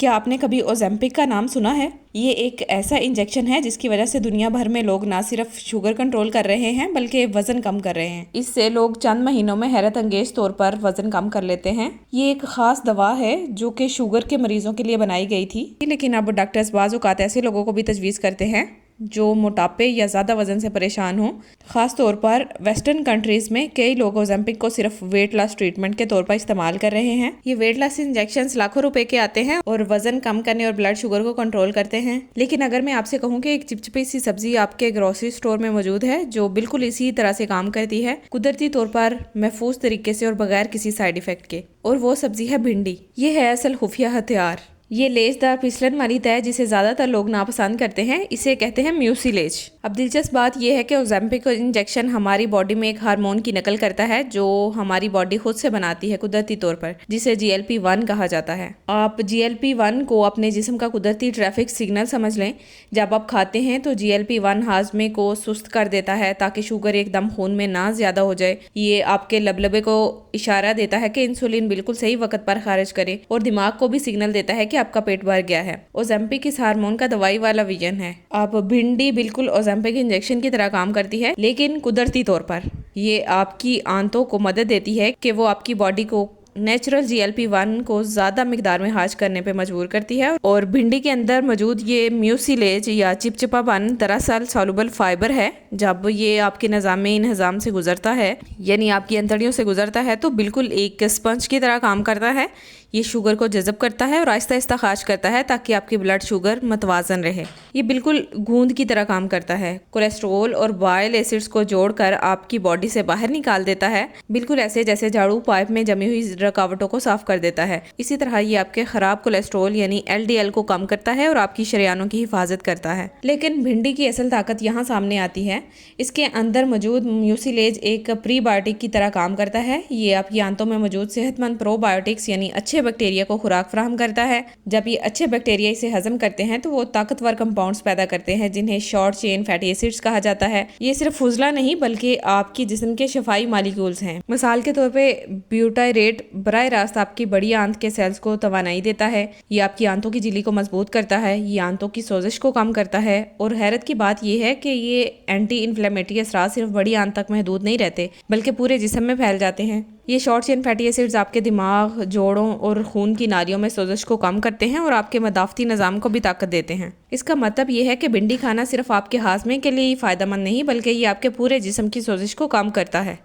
क्या आपने कभी ओज़ेम्पिक का नाम सुना है? ये एक ऐसा इंजेक्शन है जिसकी वजह से दुनिया भर में लोग ना सिर्फ शुगर कंट्रोल कर रहे हैं बल्कि वजन कम कर रहे हैं। इससे लोग चंद महीनों में हैरत अंगेज तौर पर वजन कम कर लेते हैं। ये एक खास दवा है जो कि शुगर के मरीजों के लिए बनाई गई थी, लेकिन अब डॉक्टर्स बाज़ औक़ात ऐसे लोगों को भी तजवीज़ करते हैं जो मोटापे या ज़्यादा वजन से परेशान हों। ख़ास तौर पर वेस्टर्न कंट्रीज़ में कई लोग ओज़ेम्पिक को सिर्फ वेट लॉस ट्रीटमेंट के तौर पर इस्तेमाल कर रहे हैं। ये वेट लॉस इंजेक्शंस लाखों रुपए के आते हैं और वजन कम करने और ब्लड शुगर को कंट्रोल करते हैं। लेकिन अगर मैं आपसे कहूँ कि एक चिपचिपी सी सब्जी आपके ग्रोसरी स्टोर में मौजूद है जो बिल्कुल इसी तरह से काम करती है, कुदरती तौर पर, महफूज तरीके से और बगैर किसी साइड इफेक्ट के, और वो सब्जी है भिंडी। ये है असल खुफिया हथियार। ये लेजदार फिसलन वाली तय जिसे ज़्यादातर लोग नापसंद करते हैं, इसे कहते हैं म्यूसिलेज। अब दिलचस्प बात यह है कि ओज़ेम्पिक इंजेक्शन हमारी बॉडी में एक हार्मोन की नकल करता है जो हमारी बॉडी खुद से बनाती है कुदरती तौर पर, जिसे GLP-1 कहा जाता है। आप GLP-1 को अपने जिस्म का कुदरती ट्रैफिक सिग्नल समझ लें। जब आप खाते हैं तो GLP-1 हाजमे को सुस्त कर देता है ताकि शुगर एकदम खून में ना ज़्यादा हो जाए। ये आपके लबलबे को इशारा देता है कि इंसुलिन बिल्कुल सही वक्त पर खारिज करे, और दिमाग को भी सिग्नल देता है कि आपका पेट भर गया है। ओज़ेम्पिक इस हार्मोन का दवाई वाला विजन है। अब भिंडी बिल्कुल ओज़ेम्पिक इंजेक्शन की तरह काम करती है, लेकिन कुदरती तौर पर। ये आपकी आंतों को मदद देती है कि वो आपकी बॉडी को नेचुरल GLP-1 को ज़्यादा मिकदार में हाज करने पे मजबूर करती है। और भिंडी के अंदर मौजूद ये म्यूसिलेज या चिपचिपापन दरअसल सॉल्युबल फाइबर है। जब ये आपके निज़ाम से गुजरता है, यानी आपकी अंतड़ियों से गुजरता है, तो बिल्कुल एक स्पंज की तरह काम करता है। ये शुगर को जज़ब करता है और आहिस्ता आहिस्ता खारिज करता है ताकि आपकी ब्लड शुगर मतवाजन रहे। ये बिल्कुल गूंद की तरह काम करता है। कोलेस्ट्रॉल और बाइल एसिड्स को जोड़कर आपकी बॉडी से बाहर निकाल देता है, बिल्कुल ऐसे जैसे झाड़ू पाइप में जमी हुई रुकावटों को साफ कर देता है। इसी तरह ये आपके खराब कोलेस्ट्रॉल यानी LDL को कम करता है और आपकी शरीयानों की हिफाजत करता है। लेकिन भिंडी की असल ताकत यहाँ सामने आती है। इसके अंदर मौजूद म्यूसिलेज एक प्रीबायोटिक की तरह काम करता है। ये आपकी आंतों में मौजूद सेहतमंद प्रोबायोटिक्स यानी अच्छे बैक्टीरिया को खुराक फराहम करता है। जब ये अच्छे बैक्टीरिया इसे हजम करते हैं तो वो ताकतवर कंपाउंड्स पैदा करते हैं जिन्हें शॉर्ट चेन फैटी एसिड्स कहा जाता है। ये सिर्फ फुजला नहीं बल्कि आपकी जिस्म के शफाई मालिक्यूल्स हैं। मिसाल के तौर पे ब्यूटाइरेट बराह रास्त आपकी बड़ी आंत के सेल्स को तवानाई देता है। ये आपकी आंतों की झिल्ली को मजबूत करता है। ये आंतों की सोजिश को कम करता है। और हैरत की बात यह है कि ये एंटी इन्फ्लेमेटरी असरात सिर्फ बड़ी आंत तक महदूद नहीं रहते बल्कि पूरे जिस्म में फैल जाते हैं। ये शॉर्ट चेन फैटी एसिड्स आपके दिमाग, जोड़ों और खून की नालियों में सोजिश को कम करते हैं और आपके मदाफ़ती निज़ाम को भी ताकत देते हैं। इसका मतलब ये है कि भिंडी खाना सिर्फ आपके हाजमे के लिए ही फ़ायदेमंद नहीं बल्कि ये आपके पूरे जिस्म की सोजिश को कम करता है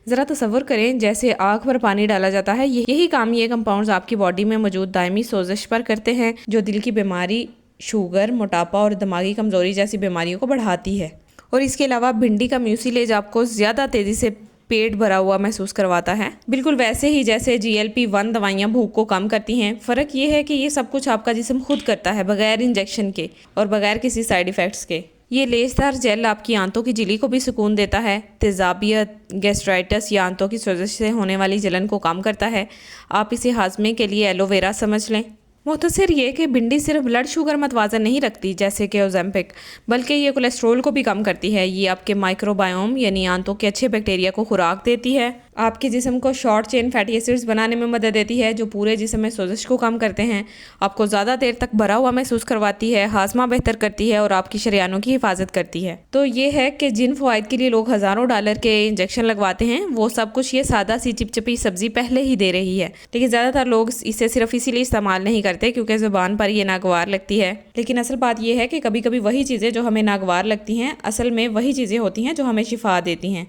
ज़रा तसव्वुर करें जैसे आग पर पानी डाला जाता है। यही काम ये कंपाउंड्स आपकी बॉडी में मौजूद दायमी सोजिश पर करते हैं जो दिल की बीमारी, शुगर, मोटापा और दिमागी कमज़ोरी जैसी बीमारियों को बढ़ाती है। और इसके अलावा भिंडी का म्यूसिलेज आपको ज़्यादा तेज़ी से पेट भरा हुआ महसूस करवाता है, बिल्कुल वैसे ही जैसे GLP-1 दवाइयाँ भूख को कम करती हैं। फ़र्क ये है कि ये सब कुछ आपका जिस्म खुद करता है बगैर इंजेक्शन के और बगैर किसी साइड इफ़ेक्ट्स के। ये लेसदार जेल आपकी आंतों की झिल्ली को भी सुकून देता है। तेज़ाबियत, गैस्ट्राइटिस या आंतों की सोजिश से होने वाली जलन को कम करता है। आप इसे हाजमे के लिए एलोवेरा समझ लें। मुख्तसर ये कि भिंडी सिर्फ ब्लड शुगर मतवाजन नहीं रखती जैसे कि ओज़ेम्पिक, बल्कि ये कोलेस्ट्रॉल को भी कम करती है। ये आपके माइक्रोबायोम यानी आंतों के अच्छे बैक्टीरिया को खुराक देती है। आपके जिस्म को शॉर्ट चेन फैटी एसिड्स बनाने में मदद देती है जो पूरे जिस्म में सोजिश को कम करते हैं, आपको ज़्यादा देर तक भरा हुआ महसूस करवाती है, हाजमा बेहतर करती है और आपकी शरीयानों की हिफाजत करती है। तो ये है कि जिन फ़वाइद के लिए लोग हज़ारों डॉलर के इंजेक्शन लगवाते हैं वो सब कुछ ये सादा सी चिपचिपी सब्जी पहले ही दे रही है। लेकिन ज़्यादातर लोग इसे सिर्फ इसीलिए इस्तेमाल नहीं करते क्योंकि ज़ुबान पर ये नागवार लगती है। लेकिन असल बात यह है कि कभी कभी वही चीज़ें जो हमें नागवार लगती हैं असल में वही चीज़ें होती हैं जो हमें शिफा देती हैं।